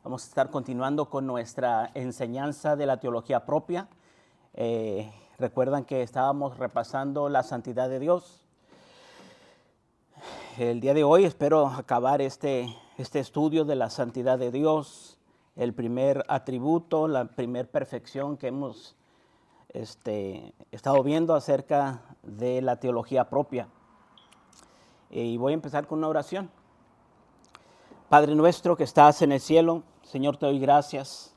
Vamos a estar continuando con nuestra enseñanza de la teología propia. Recuerdan que estábamos repasando la santidad de Dios. El día de hoy espero acabar este estudio de la santidad de Dios, el primer atributo, la primer perfección que hemos estado viendo acerca de la teología propia. Y voy a empezar con una oración. Padre nuestro que estás en el cielo, Señor, te doy gracias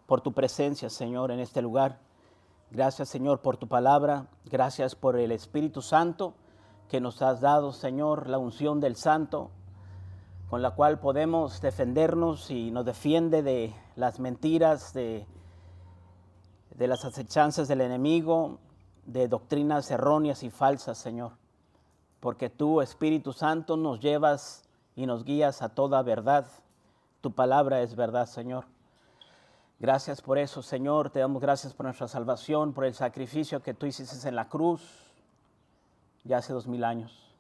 por tu presencia, Señor, en este lugar. Gracias, Señor, por tu palabra. Gracias por el Espíritu Santo que nos has dado, Señor, la unción del Santo, con la cual podemos defendernos y nos defiende de las mentiras, de las acechanzas del enemigo, de doctrinas erróneas y falsas, Señor. Porque tú, Espíritu Santo, nos llevas y nos guías a toda verdad. Tu palabra es verdad, Señor. Gracias por eso, Señor. Te damos gracias por nuestra salvación, por el sacrificio que tú hiciste en la cruz ya hace 2000 años.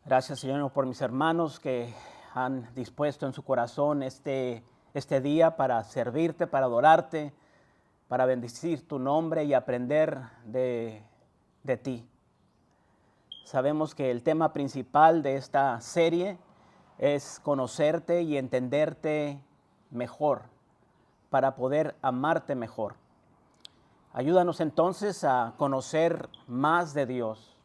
Gracias, Señor, por mis hermanos que han dispuesto en su corazón este día para servirte, para adorarte, para bendecir tu nombre y aprender de ti. Sabemos que el tema principal de esta serie es conocerte y entenderte mejor, para poder amarte mejor. Ayúdanos entonces a conocer más de Dios,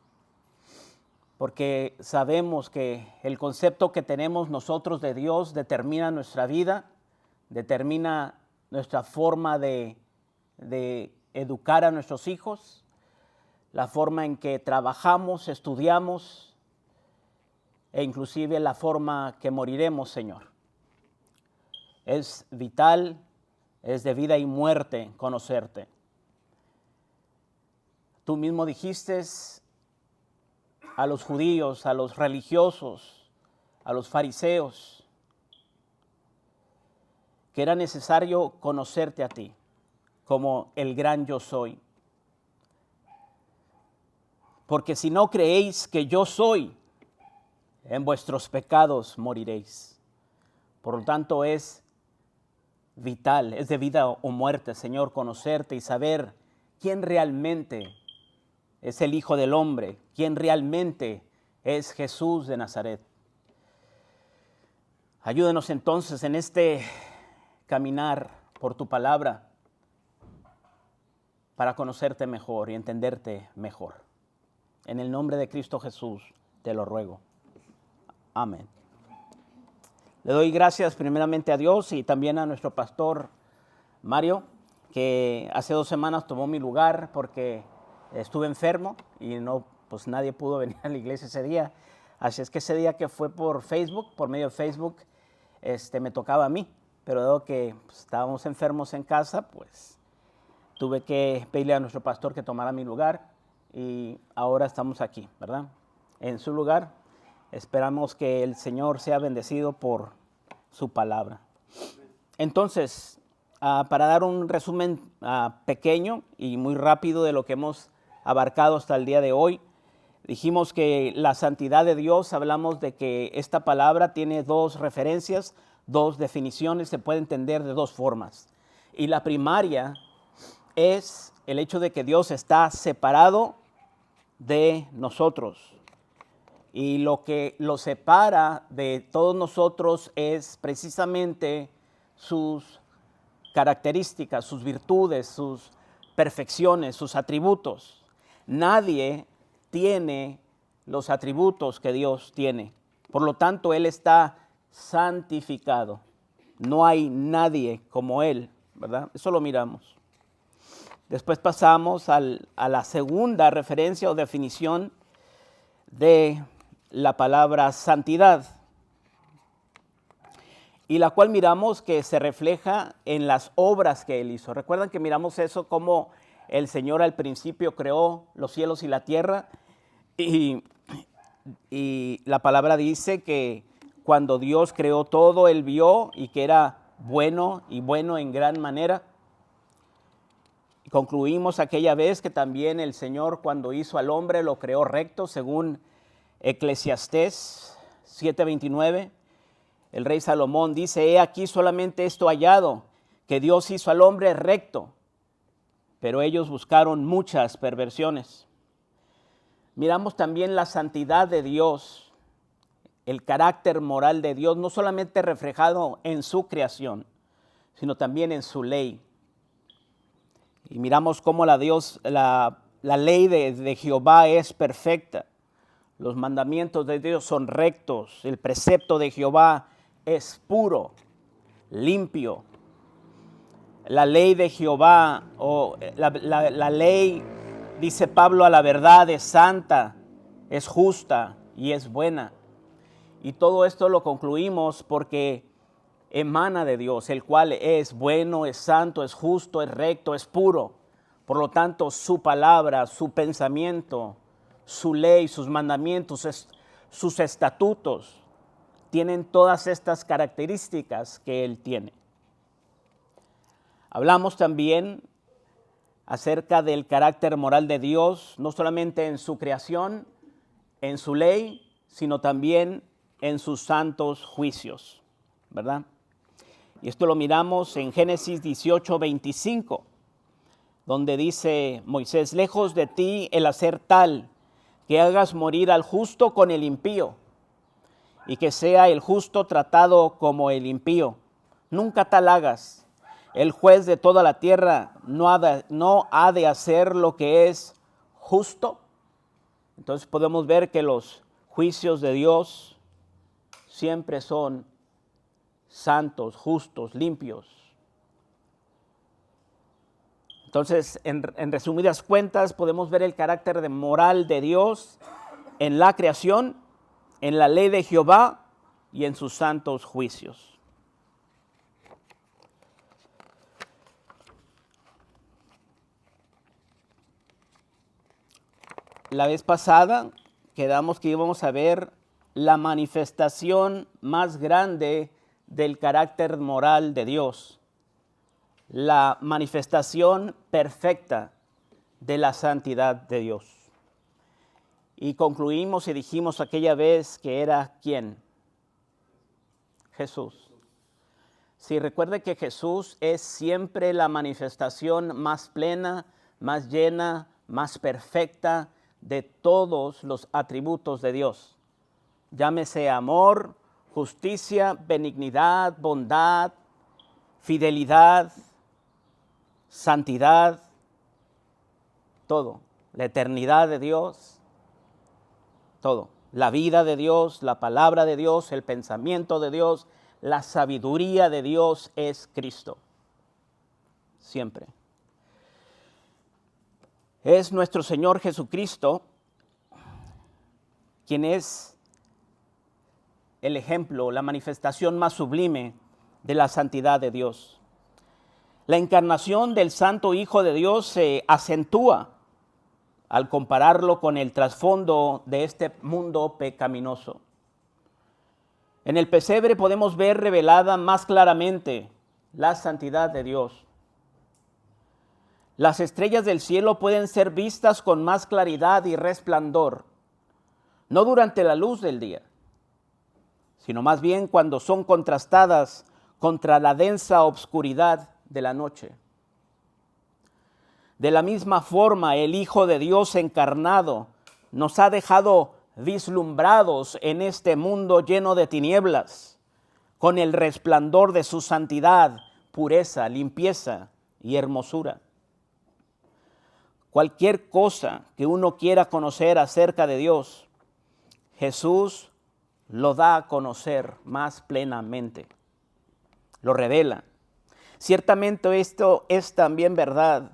porque sabemos que el concepto que tenemos nosotros de Dios determina nuestra vida, determina nuestra forma de educar a nuestros hijos, la forma en que trabajamos, estudiamos e inclusive la forma que moriremos, Señor. Es vital, es de vida y muerte conocerte. Tú mismo dijiste a los judíos, a los religiosos, a los fariseos, que era necesario conocerte a ti como el gran yo soy. Porque si no creéis que yo soy, en vuestros pecados moriréis. Por lo tanto, es vital, es de vida o muerte, Señor, conocerte y saber quién realmente es el Hijo del Hombre, quién realmente es Jesús de Nazaret. Ayúdanos entonces en este caminar por tu palabra para conocerte mejor y entenderte mejor. En el nombre de Cristo Jesús te lo ruego. Amén. Le doy gracias primeramente a Dios y también a nuestro pastor Mario, que hace 2 semanas tomó mi lugar porque estuve enfermo y pues nadie pudo venir a la iglesia ese día. Así es que ese día que fue por Facebook, por medio de Facebook, me tocaba a mí. Pero dado que estábamos enfermos en casa, pues tuve que pedirle a nuestro pastor que tomara mi lugar y ahora estamos aquí, ¿verdad? En su lugar. Esperamos que el Señor sea bendecido por su palabra. Entonces, para dar un resumen pequeño y muy rápido de lo que hemos abarcado hasta el día de hoy, dijimos que la santidad de Dios, hablamos de que esta palabra tiene 2 referencias, 2 definiciones, se puede entender de 2 formas. Y la primaria es el hecho de que Dios está separado de nosotros. Y lo que lo separa de todos nosotros es precisamente sus características, sus virtudes, sus perfecciones, sus atributos. Nadie tiene los atributos que Dios tiene. Por lo tanto, Él está santificado. No hay nadie como Él, ¿verdad? Eso lo miramos. Después pasamos a la segunda referencia o definición de la palabra santidad, y la cual miramos que se refleja en las obras que Él hizo. Recuerdan que miramos eso como el Señor al principio creó los cielos y la tierra, y la palabra dice que cuando Dios creó todo, Él vio y que era bueno y bueno en gran manera. Concluimos aquella vez que también el Señor, cuando hizo al hombre, lo creó recto, según Eclesiastés 7:29. El rey Salomón dice, he aquí solamente esto hallado, que Dios hizo al hombre recto, pero ellos buscaron muchas perversiones. Miramos también la santidad de Dios, el carácter moral de Dios, no solamente reflejado en su creación, sino también en su ley. Y miramos cómo la ley de Jehová es perfecta. Los mandamientos de Dios son rectos. El precepto de Jehová es puro, limpio. La ley de Jehová, la ley, dice Pablo, a la verdad es santa, es justa y es buena. Y todo esto lo concluimos porque emana de Dios, el cual es bueno, es santo, es justo, es recto, es puro. Por lo tanto, su palabra, su pensamiento, su ley, sus mandamientos, sus estatutos, tienen todas estas características que Él tiene. Hablamos también acerca del carácter moral de Dios, no solamente en su creación, en su ley, sino también en sus santos juicios, ¿verdad? Y esto lo miramos en Génesis 18:25, donde dice Moisés, lejos de ti el hacer tal, que hagas morir al justo con el impío, y que sea el justo tratado como el impío. Nunca tal hagas. El juez de toda la tierra no ha de hacer lo que es justo. Entonces podemos ver que los juicios de Dios siempre son santos, justos, limpios. Entonces, en resumidas cuentas, podemos ver el carácter moral de Dios en la creación, en la ley de Jehová y en sus santos juicios. La vez pasada quedamos que íbamos a ver la manifestación más grande del carácter moral de Dios, la manifestación perfecta de la santidad de Dios. Y concluimos y dijimos aquella vez que era ¿quién? Jesús. Sí, recuerde que Jesús es siempre la manifestación más plena, más llena, más perfecta de todos los atributos de Dios. Llámese amor, justicia, benignidad, bondad, fidelidad, santidad, todo. La eternidad de Dios, todo. La vida de Dios, la palabra de Dios, el pensamiento de Dios, la sabiduría de Dios es Cristo. Siempre. Es nuestro Señor Jesucristo quien es el ejemplo, la manifestación más sublime de la santidad de Dios. La encarnación del Santo Hijo de Dios se acentúa al compararlo con el trasfondo de este mundo pecaminoso. En el pesebre podemos ver revelada más claramente la santidad de Dios. Las estrellas del cielo pueden ser vistas con más claridad y resplandor, no durante la luz del día, sino más bien cuando son contrastadas contra la densa obscuridad de la noche. De la misma forma, el Hijo de Dios encarnado nos ha dejado vislumbrados en este mundo lleno de tinieblas, con el resplandor de su santidad, pureza, limpieza y hermosura. Cualquier cosa que uno quiera conocer acerca de Dios, Jesús lo da a conocer más plenamente, lo revela. Ciertamente esto es también verdad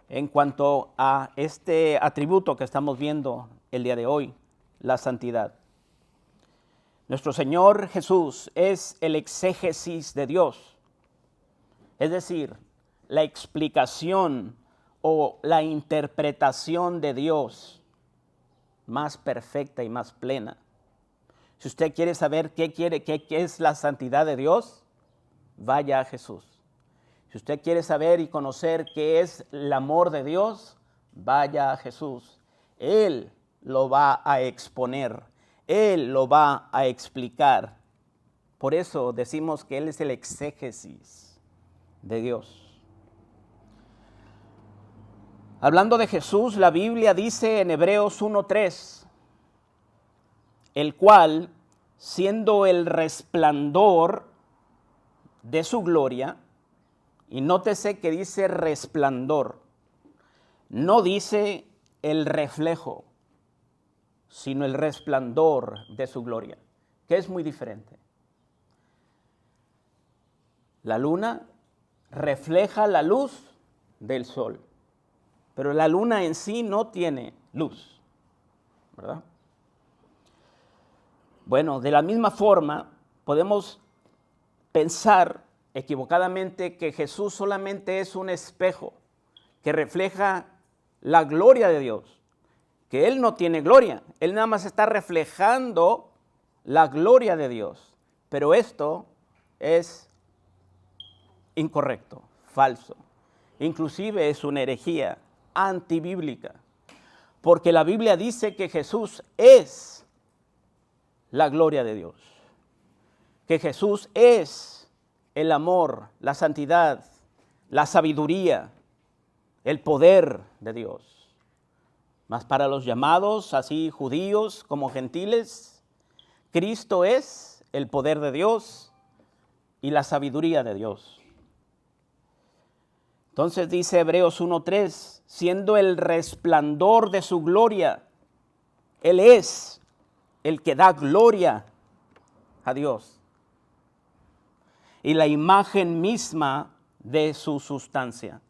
en cuanto a este atributo que estamos viendo el día de hoy, la santidad. Nuestro Señor Jesús es el exégesis de Dios, es decir, la explicación o la interpretación de Dios más perfecta y más plena. Si usted quiere saber qué es la santidad de Dios, vaya a Jesús. Si usted quiere saber y conocer qué es el amor de Dios, vaya a Jesús. Él lo va a exponer, Él lo va a explicar Por eso decimos que Él es el exégesis de Dios. Hablando de Jesús, la Biblia dice en Hebreos 1:3, el cual, siendo el resplandor de su gloria, y nótese que dice resplandor, no dice el reflejo, sino el resplandor de su gloria, que es muy diferente. La luna refleja la luz del sol, pero la luna en sí no tiene luz, ¿verdad? Bueno, de la misma forma podemos pensar equivocadamente que Jesús solamente es un espejo que refleja la gloria de Dios, que Él no tiene gloria, Él nada más está reflejando la gloria de Dios. Pero esto es incorrecto, falso, inclusive es una herejía antibíblica, porque la Biblia dice que Jesús es la gloria de Dios, que Jesús es el amor, la santidad, la sabiduría, el poder de Dios. Mas para los llamados, así judíos como gentiles, Cristo es el poder de Dios y la sabiduría de Dios. Entonces dice Hebreos 1:3, siendo el resplandor de su gloria, Él es el que da gloria a Dios y la imagen misma de su sustancia.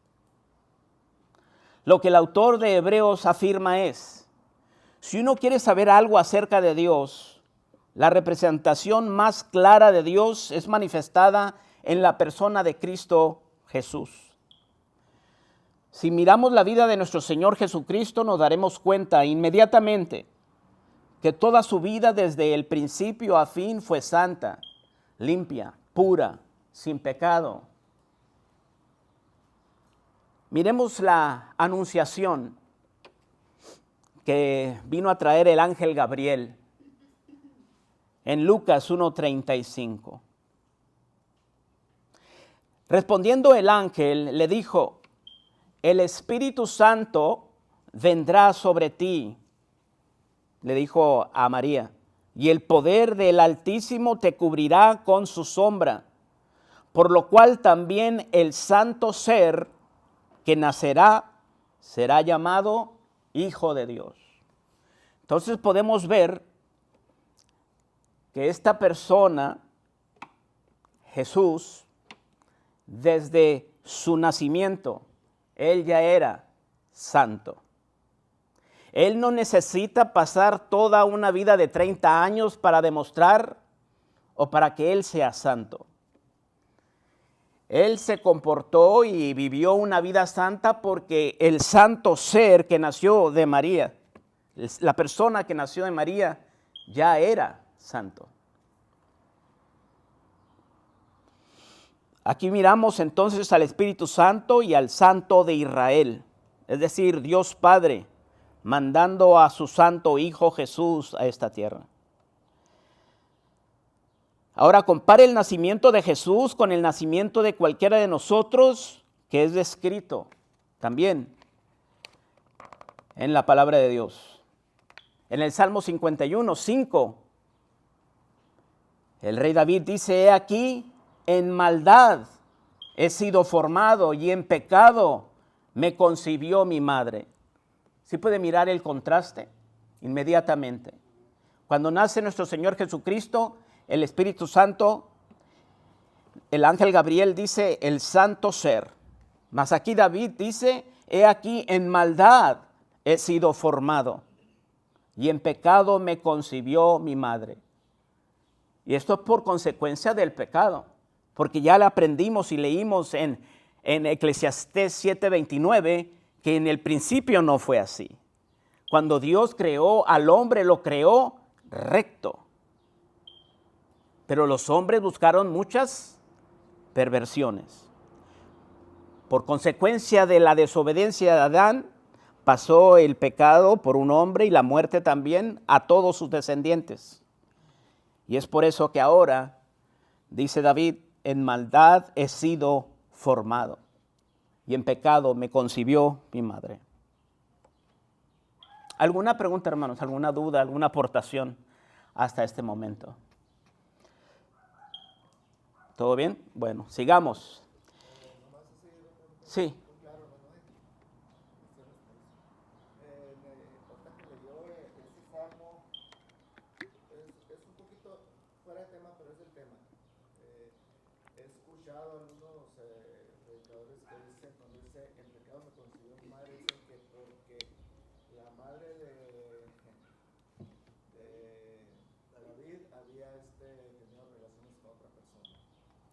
Lo que el autor de Hebreos afirma es, si uno quiere saber algo acerca de Dios, la representación más clara de Dios es manifestada en la persona de Cristo Jesús. Si miramos la vida de nuestro Señor Jesucristo, nos daremos cuenta inmediatamente que toda su vida desde el principio a fin fue santa, limpia, pura, sin pecado. Miremos la anunciación que vino a traer el ángel Gabriel en Lucas 1:35. Respondiendo el ángel, le dijo, el Espíritu Santo vendrá sobre ti, le dijo a María, y el poder del Altísimo te cubrirá con su sombra, por lo cual también el santo ser que nacerá será llamado Hijo de Dios. Entonces podemos ver que esta persona, Jesús, desde su nacimiento, Él ya era santo. Él no necesita pasar toda una vida de 30 años para demostrar o para que Él sea santo. Él se comportó y vivió una vida santa porque el santo ser que nació de María, la persona que nació de María, ya era santo. Aquí miramos entonces al Espíritu Santo y al Santo de Israel, es decir, Dios Padre, mandando a su Santo Hijo Jesús a esta tierra. Ahora compare el nacimiento de Jesús con el nacimiento de cualquiera de nosotros que es descrito también en la palabra de Dios. En el Salmo 51:5, el rey David dice, he aquí, en maldad he sido formado y en pecado me concibió mi madre. ¿Sí puede mirar el contraste? Inmediatamente. Cuando nace nuestro Señor Jesucristo, el Espíritu Santo, el ángel Gabriel dice, el santo ser. Mas aquí David dice, he aquí, en maldad he sido formado y en pecado me concibió mi madre. Y esto es por consecuencia del pecado, porque ya le aprendimos y leímos en Eclesiastés 7:29 que en el principio no fue así. Cuando Dios creó al hombre, lo creó recto. Pero los hombres buscaron muchas perversiones. Por consecuencia de la desobediencia de Adán, pasó el pecado por un hombre y la muerte también a todos sus descendientes. Y es por eso que ahora Dice David, en maldad he sido formado y en pecado me concibió mi madre. ¿Alguna pregunta, hermanos? ¿Alguna duda? ¿Alguna aportación hasta este momento? ¿Todo bien? Bueno, sigamos. Sí.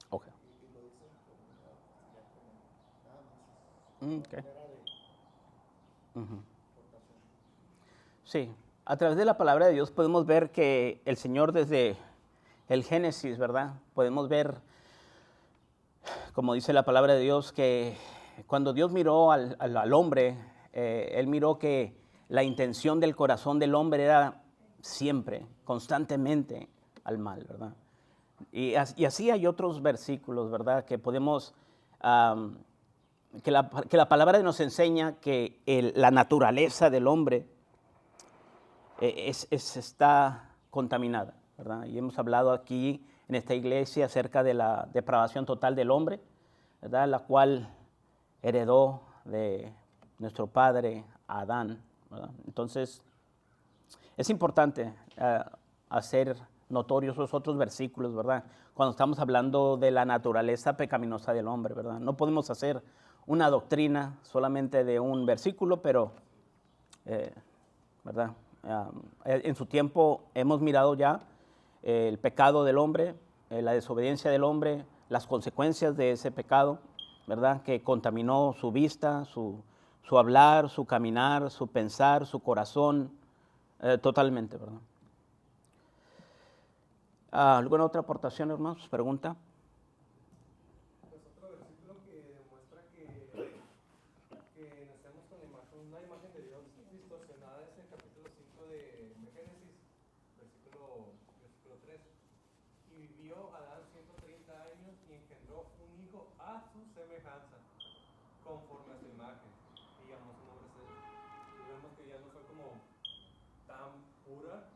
Okay. Okay. Sí, a través de la palabra de Dios podemos ver que el Señor desde el Génesis, ¿verdad? Podemos ver, como dice la palabra de Dios, que cuando Dios miró al hombre, Él miró que la intención del corazón del hombre era siempre, constantemente al mal, ¿verdad? Y así hay otros versículos, ¿verdad? Que podemos, que la palabra nos enseña que la naturaleza del hombre está contaminada, ¿verdad? Y hemos hablado aquí en esta iglesia acerca de la depravación total del hombre, ¿verdad? La cual heredó de nuestro padre Adán, ¿verdad? Entonces, es importante hacer notorios esos otros versículos, ¿verdad? Cuando estamos hablando de la naturaleza pecaminosa del hombre, ¿verdad? No podemos hacer una doctrina solamente de un versículo, pero, ¿verdad? En su tiempo hemos mirado ya el pecado del hombre, la desobediencia del hombre, las consecuencias de ese pecado, ¿verdad? Que contaminó su vista, su hablar, su caminar, su pensar, su corazón, totalmente, ¿verdad? ¿Alguna otra aportación, hermanos? ¿Pregunta? Pues otro versículo que demuestra que nacemos con una imagen de Dios distorsionada es el capítulo 5 de Génesis, versículo 3. Y vivió Adán 130 años y engendró un hijo a su semejanza, conforme a su imagen, y llamó su nombre Seth. Y vemos que ya no fue como tan pura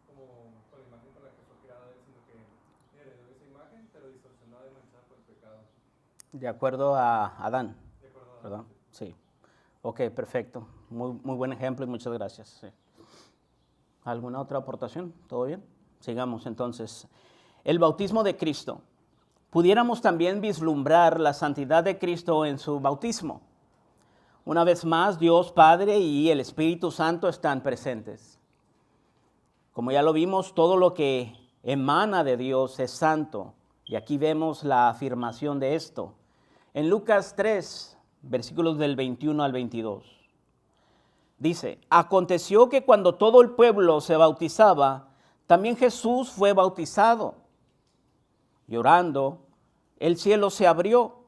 como con la imagen con la que fue creado él, sino que heredó esa imagen, pero distorsionada y manchada por el pecado. De acuerdo a Adán, De acuerdo a ¿verdad? Sí. Ok, perfecto. Muy buen ejemplo y muchas gracias. Sí. ¿Alguna otra aportación? ¿Todo bien? Sigamos entonces. El bautismo de Cristo. Pudiéramos también vislumbrar la santidad de Cristo en su bautismo. Una vez más, Dios Padre y el Espíritu Santo están presentes. Como ya lo vimos, todo lo que emana de Dios es santo. Y aquí vemos la afirmación de esto. En Lucas 3, versículos del 21 al 22. Dice, aconteció que cuando todo el pueblo se bautizaba, también Jesús fue bautizado. Llorando, el cielo se abrió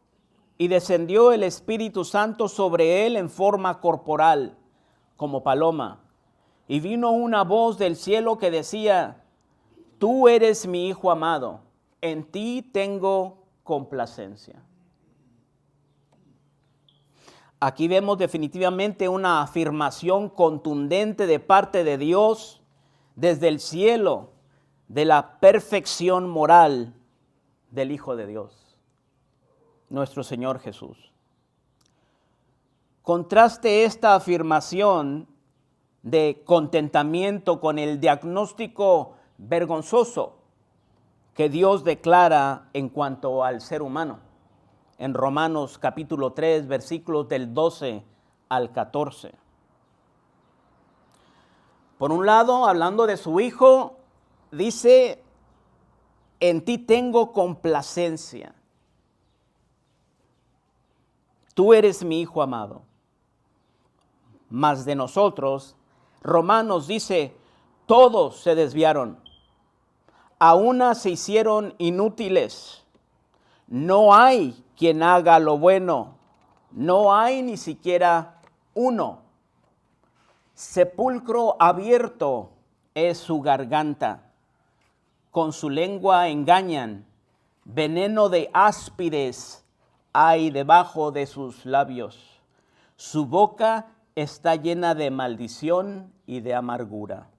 y descendió el Espíritu Santo sobre él en forma corporal, como paloma. Y vino una voz del cielo que decía, tú eres mi Hijo amado, en ti tengo complacencia. Aquí vemos definitivamente una afirmación contundente de parte de Dios desde el cielo de la perfección moral del Hijo de Dios, nuestro Señor Jesús. Contraste esta afirmación de contentamiento con el diagnóstico vergonzoso que Dios declara en cuanto al ser humano. En Romanos capítulo 3, versículos del 12 al 14. Por un lado, hablando de su Hijo, dice, en ti tengo complacencia. Tú eres mi Hijo amado. Mas de nosotros, Romanos dice, todos se desviaron. A una se hicieron inútiles. No hay quien haga lo bueno. No hay ni siquiera uno. Sepulcro abierto es su garganta. Con su lengua engañan veneno de áspides hay debajo de sus labios. Su boca está llena de maldición y de amargura.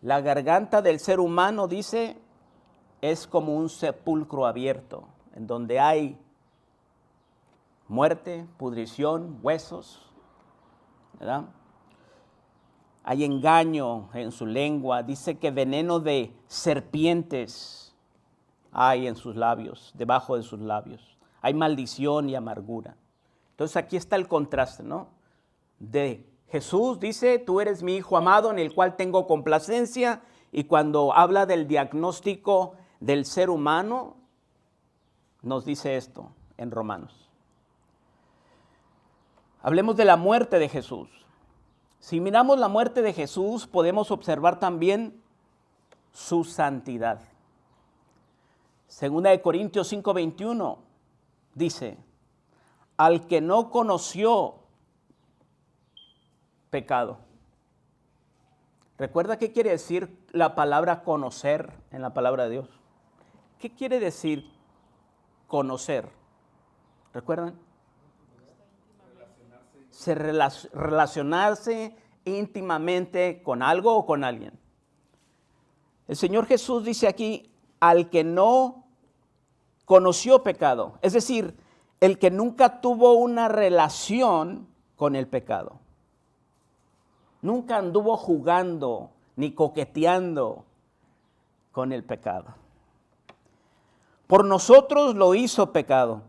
La garganta del ser humano, dice, es como un sepulcro abierto, en donde hay muerte, pudrición, huesos, ¿verdad? Hay engaño en su lengua. Dice que veneno de serpientes hay en sus labios, debajo de sus labios. Hay maldición y amargura. Entonces aquí está el contraste, ¿no? De Jesús dice, tú eres mi Hijo amado en el cual tengo complacencia. Y cuando habla del diagnóstico del ser humano, nos dice esto en Romanos. Hablemos de la muerte de Jesús. Si miramos la muerte de Jesús, podemos observar también su santidad. Segunda de Corintios 5:21 dice, al que no conoció pecado. ¿Recuerda qué quiere decir la palabra conocer en la palabra de Dios? ¿Qué quiere decir conocer? ¿Recuerdan? Relacionarse íntimamente con algo o con alguien. El Señor Jesús dice aquí, al que no conoció pecado, es decir, el que nunca tuvo una relación con el pecado. Nunca anduvo jugando ni coqueteando con el pecado. Por nosotros lo hizo pecado,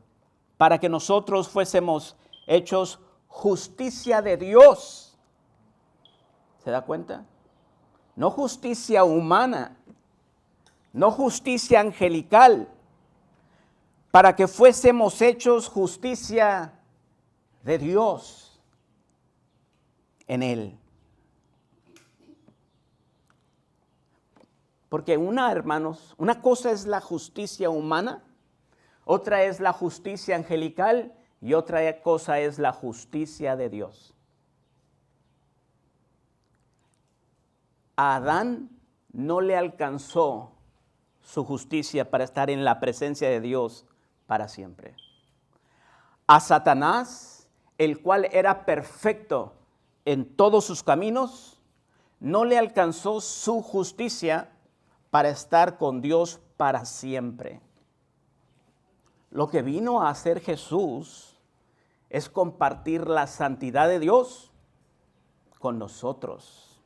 para que nosotros fuésemos hechos justicia de Dios. ¿Se da cuenta? No justicia humana, no justicia angelical, para que fuésemos hechos justicia de Dios en Él. Porque hermanos, una cosa es la justicia humana, otra es la justicia angelical y otra cosa es la justicia de Dios. A Adán no le alcanzó su justicia para estar en la presencia de Dios para siempre. A Satanás, el cual era perfecto en todos sus caminos, no le alcanzó su justicia para estar con Dios para siempre. Lo que vino a hacer Jesús es compartir la santidad de Dios con nosotros.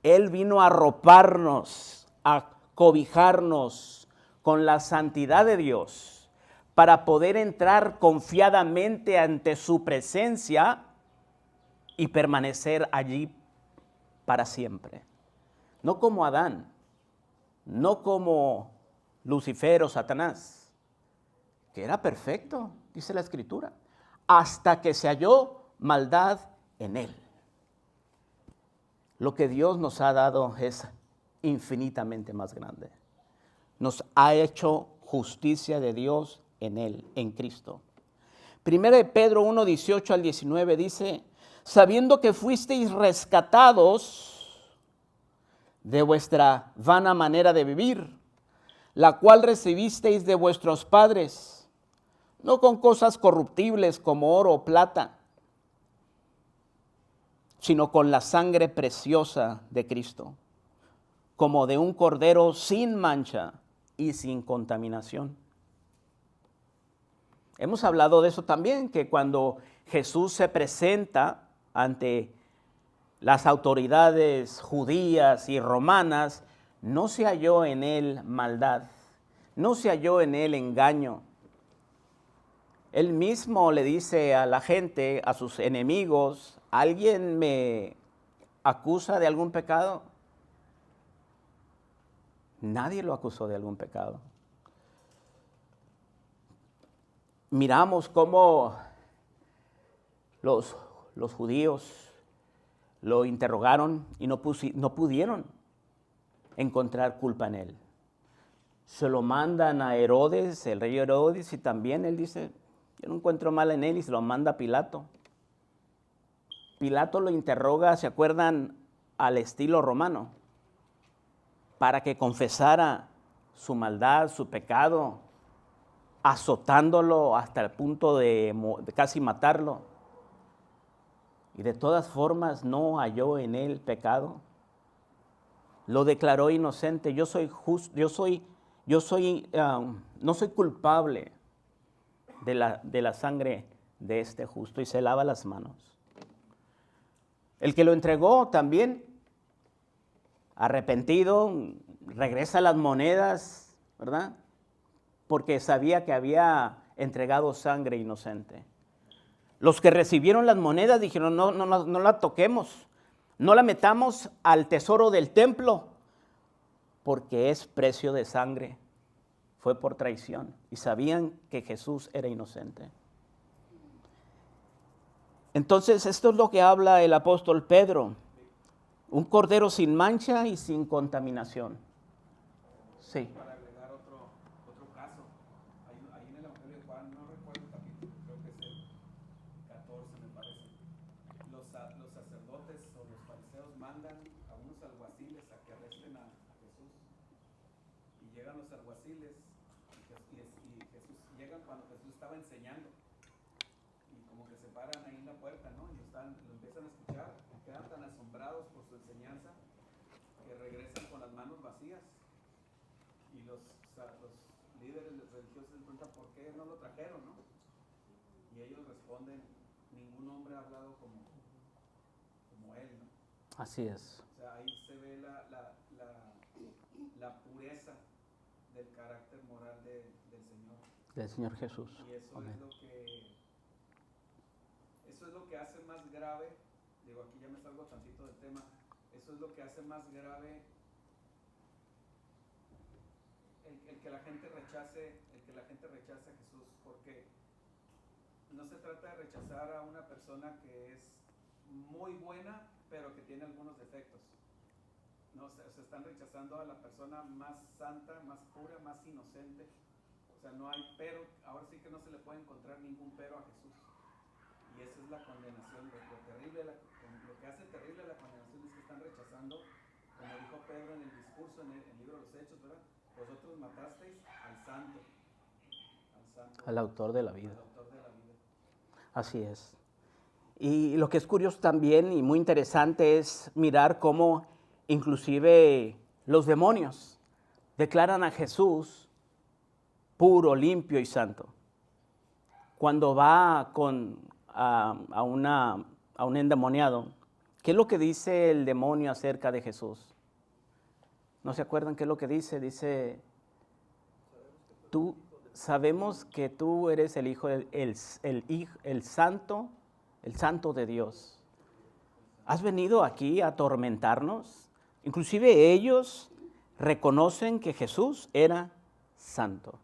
Él vino a arroparnos, a cobijarnos con la santidad de Dios para poder entrar confiadamente ante su presencia y permanecer allí para siempre. No como Adán, no como Lucifer o Satanás, que era perfecto, dice la Escritura, hasta que se halló maldad en él. Lo que Dios nos ha dado es infinitamente más grande. Nos ha hecho justicia de Dios en él, en Cristo. Primera de Pedro 1:18 al 19 dice, sabiendo que fuisteis rescatados de vuestra vana manera de vivir, la cual recibisteis de vuestros padres, no con cosas corruptibles como oro o plata, sino con la sangre preciosa de Cristo, como de un cordero sin mancha y sin contaminación. Hemos hablado de eso también, que cuando Jesús se presenta ante las autoridades judías y romanas, no se halló en él maldad, no se halló en él engaño. Él mismo le dice a la gente, a sus enemigos, ¿alguien me acusa de algún pecado? Nadie lo acusó de algún pecado. Miramos cómo los judíos lo interrogaron y no pudieron encontrar culpa en él. Se lo mandan a Herodes, el rey Herodes, y también él dice, yo no encuentro mal en él, y se lo manda a Pilato. Pilato lo interroga, ¿se acuerdan? Al estilo romano, para que confesara su maldad, su pecado, azotándolo hasta el punto de casi matarlo. Y de todas formas no halló en él pecado. Lo declaró inocente. Yo soy justo, no soy culpable de la sangre de este justo, y se lava las manos. El que lo entregó también, arrepentido, regresa las monedas, ¿verdad? Porque sabía que había entregado sangre inocente. Los que recibieron las monedas dijeron, no la toquemos, no la metamos al tesoro del templo, porque es precio de sangre. Fue por traición y sabían que Jesús era inocente. Entonces, esto es lo que habla el apóstol Pedro. Un cordero sin mancha y sin contaminación. Sí. Para agregar otro caso, ahí en el Evangelio de Juan, no recuerdo el capítulo, creo que es el 14 me parece. Los sacerdotes o los fariseos mandan a unos alguaciles a que arresten a Jesús. Y llegan los alguaciles y llegan cuando Jesús estaba enseñando. Y como que se paran ahí en la puerta, ¿no? Y lo empiezan a escuchar, y quedan tan asombrados por su enseñanza que regresan con las manos vacías. Y los líderes religiosos les preguntan por qué no lo trajeron, ¿no? Y ellos responden, ningún hombre ha hablado como él, ¿no? Así es. O sea, ahí se ve la pureza del carácter moral del Señor. Del Señor Jesús. Y eso Amén. Eso es lo que hace más grave, digo, aquí ya me salgo tantito del tema, eso es lo que hace más grave el que la gente rechace a Jesús, porque no se trata de rechazar a una persona que es muy buena, pero que tiene algunos defectos. No, se están rechazando a la persona más santa, más pura, más inocente. O sea, no hay pero, ahora sí que no se le puede encontrar ningún pero a Jesús. Y esa es la condenación, lo que hace terrible la condenación es que están rechazando, como dijo Pedro en el discurso, en el libro de los Hechos, ¿verdad? Vosotros matasteis al santo, Al autor de la vida. al autor de la vida. Así es. Y lo que es curioso también y muy interesante es mirar cómo inclusive los demonios declaran a Jesús puro, limpio y santo. Cuando va a un endemoniado, ¿qué es lo que dice el demonio acerca de Jesús? ¿No se acuerdan qué es lo que dice? Dice, sabemos que tú eres el Hijo, el Santo de Dios. ¿Has venido aquí a atormentarnos? Inclusive ellos reconocen que Jesús era santo.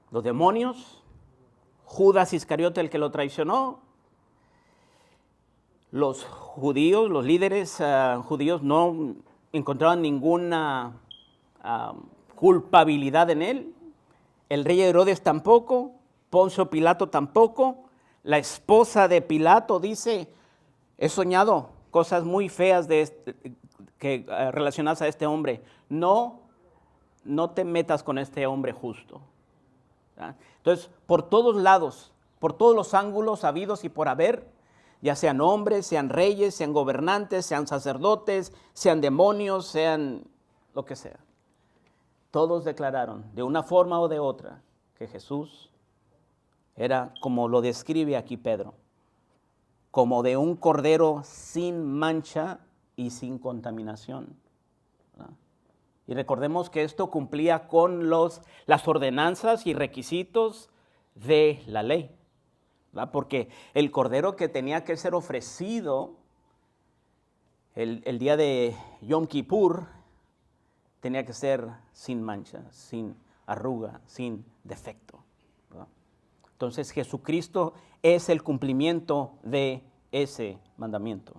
Los demonios, Judas Iscariote, el que lo traicionó, los judíos, los líderes judíos no encontraban ninguna culpabilidad en él. El rey Herodes tampoco, Poncio Pilato tampoco. La esposa de Pilato dice, he soñado cosas muy feas relacionadas a este hombre. No te metas con este hombre justo. ¿Ah? Entonces, por todos lados, por todos los ángulos habidos y por haber, ya sean hombres, sean reyes, sean gobernantes, sean sacerdotes, sean demonios, sean lo que sea. Todos declararon de una forma o de otra que Jesús era, como lo describe aquí Pedro, como de un cordero sin mancha y sin contaminación. ¿Verdad? Y recordemos que esto cumplía con las ordenanzas y requisitos de la ley. ¿Verdad? Porque el cordero que tenía que ser ofrecido el día de Yom Kippur tenía que ser sin mancha, sin arruga, sin defecto. ¿Verdad? Entonces Jesucristo es el cumplimiento de ese mandamiento.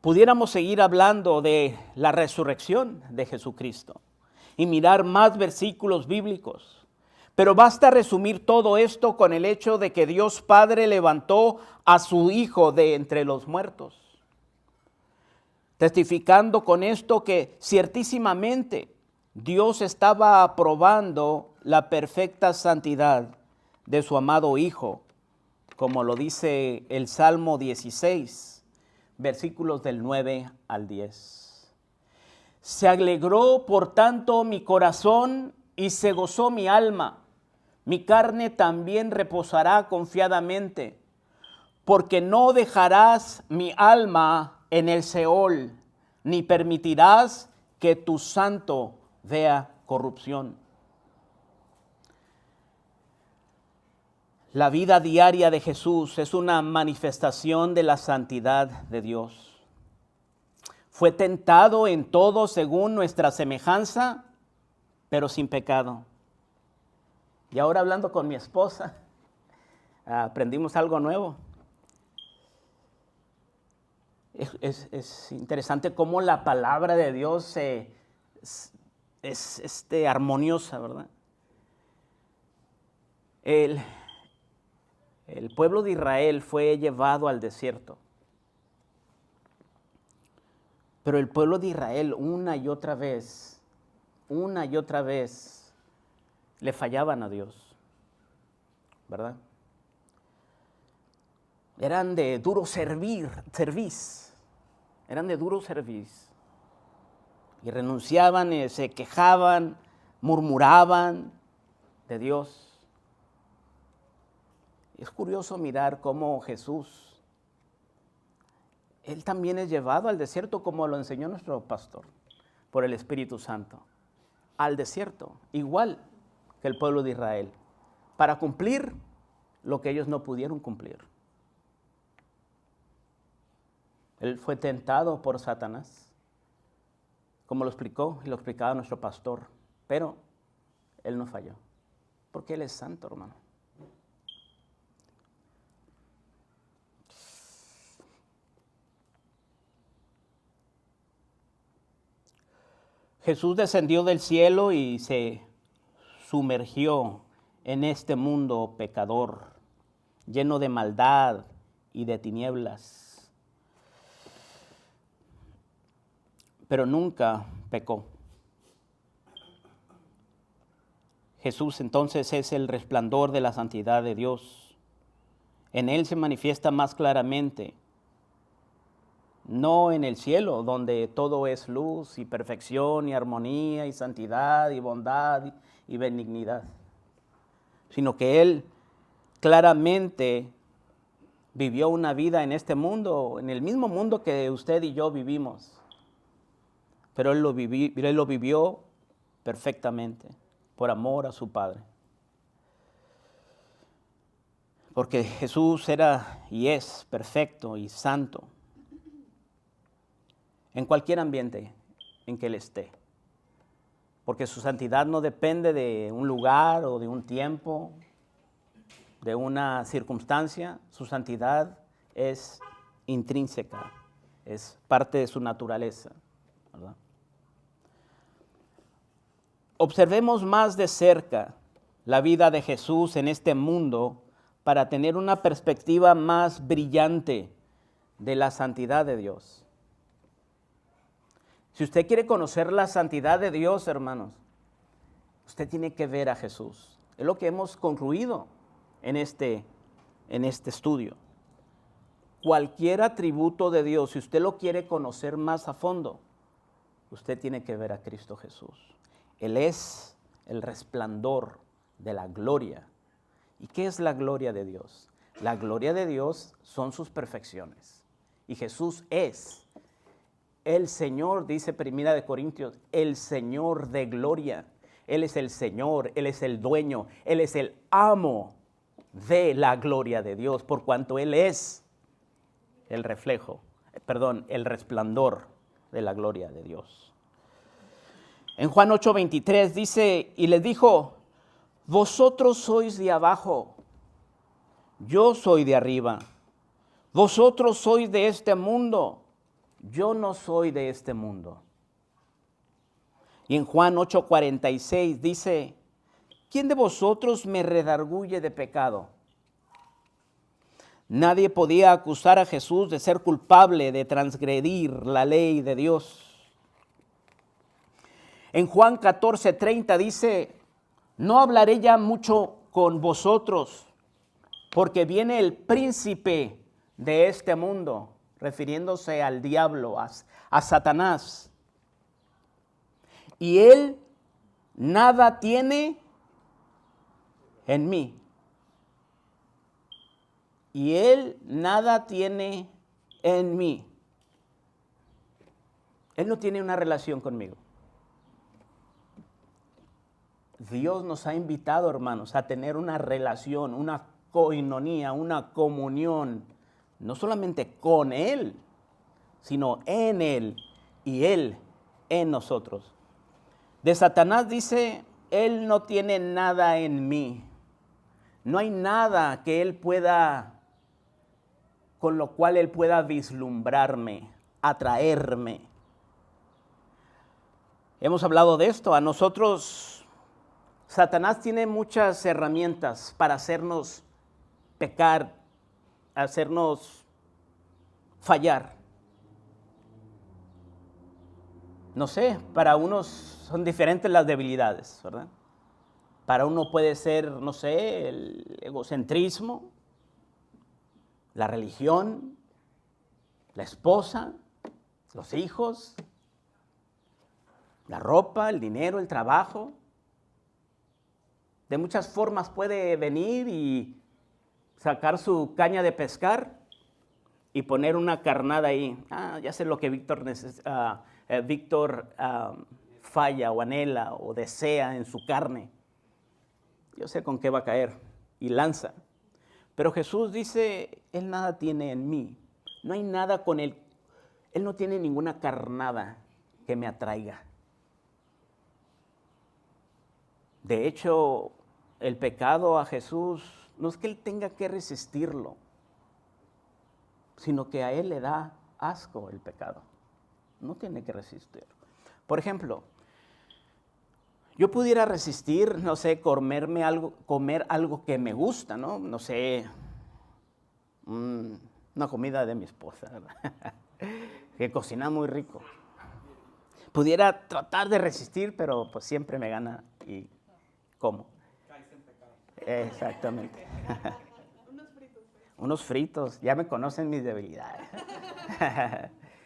Pudiéramos seguir hablando de la resurrección de Jesucristo y mirar más versículos bíblicos, pero basta resumir todo esto con el hecho de que Dios Padre levantó a su Hijo de entre los muertos. testificando con esto que ciertísimamente Dios estaba aprobando la perfecta santidad de su amado Hijo, como lo dice el Salmo 16, versículos del 9 al 10. Se alegró, por tanto, mi corazón y se gozó mi alma. Mi carne también reposará confiadamente, porque no dejarás mi alma en el Seol, ni permitirás que tu santo vea corrupción. La vida diaria de Jesús es una manifestación de la santidad de Dios. Fue tentado en todo según nuestra semejanza, pero sin pecado. Y ahora hablando con mi esposa, aprendimos algo nuevo. Es interesante cómo la palabra de Dios es armoniosa, ¿verdad? El pueblo de Israel fue llevado al desierto. Pero el pueblo de Israel una y otra vez, le fallaban a Dios, ¿verdad? Eran de duro serviz, y renunciaban, se quejaban, murmuraban de Dios. Es curioso mirar cómo Jesús, Él también es llevado al desierto, como lo enseñó nuestro pastor, por el Espíritu Santo, al desierto, igual que el pueblo de Israel, para cumplir lo que ellos no pudieron cumplir. Él fue tentado por Satanás, como lo explicó y lo explicaba nuestro pastor, pero Él no falló, porque Él es santo, hermano. Jesús descendió del cielo y se sumergió en este mundo pecador, lleno de maldad y de tinieblas. Pero nunca pecó. Jesús entonces es el resplandor de la santidad de Dios. En Él se manifiesta más claramente, no en el cielo, donde todo es luz y perfección y armonía y santidad y bondad y benignidad, sino que Él claramente vivió una vida en este mundo, en el mismo mundo que usted y yo vivimos, pero Él lo vivió perfectamente por amor a su Padre. Porque Jesús era y es perfecto y santo en cualquier ambiente en que Él esté. Porque su santidad no depende de un lugar o de un tiempo, de una circunstancia. Su santidad es intrínseca, es parte de su naturaleza, ¿verdad? Observemos más de cerca la vida de Jesús en este mundo para tener una perspectiva más brillante de la santidad de Dios. Si usted quiere conocer la santidad de Dios, hermanos, usted tiene que ver a Jesús. Es lo que hemos concluido en este estudio. Cualquier atributo de Dios, si usted lo quiere conocer más a fondo, usted tiene que ver a Cristo Jesús. Él es el resplandor de la gloria. ¿Y qué es la gloria de Dios? La gloria de Dios son sus perfecciones. Y Jesús es el Señor, dice Primera de Corintios, el Señor de gloria. Él es el Señor, Él es el dueño, Él es el amo de la gloria de Dios, por cuanto Él es el resplandor de la gloria de Dios. En Juan 8:23 dice, y les dijo, vosotros sois de abajo, yo soy de arriba. Vosotros sois de este mundo, yo no soy de este mundo. Y en Juan 8:46 dice, ¿quién de vosotros me redarguye de pecado? Nadie podía acusar a Jesús de ser culpable de transgredir la ley de Dios. En Juan 14:30 dice, no hablaré ya mucho con vosotros, porque viene el príncipe de este mundo, refiriéndose al diablo, a Satanás. Y él nada tiene en mí. Y él nada tiene en mí. Él no tiene una relación conmigo. Dios nos ha invitado, hermanos, a tener una relación, una coinonía, una comunión, no solamente con Él, sino en Él y Él en nosotros. De Satanás dice, Él no tiene nada en mí. No hay nada que Él pueda, con lo cual Él pueda vislumbrarme, atraerme. Hemos hablado de esto. A nosotros, Satanás tiene muchas herramientas para hacernos pecar, hacernos fallar. No sé, para unos son diferentes las debilidades, ¿verdad? Para uno puede ser, no sé, el egocentrismo, la religión, la esposa, los hijos, la ropa, el dinero, el trabajo. De muchas formas puede venir y sacar su caña de pescar y poner una carnada ahí. Ya sé lo que Víctor falla o anhela o desea en su carne. Yo sé con qué va a caer y lanza. Pero Jesús dice, Él nada tiene en mí. No hay nada con Él. Él no tiene ninguna carnada que me atraiga. De hecho, el pecado a Jesús no es que Él tenga que resistirlo, sino que a Él le da asco el pecado. No tiene que resistirlo. Por ejemplo, yo pudiera resistir, no sé, comer algo que me gusta, ¿no? No sé, una comida de mi esposa, ¿verdad? Que cocina muy rico. Pudiera tratar de resistir, pero pues siempre me gana y como. Caes en pecado. Exactamente. Unos fritos, ya me conocen mis debilidades.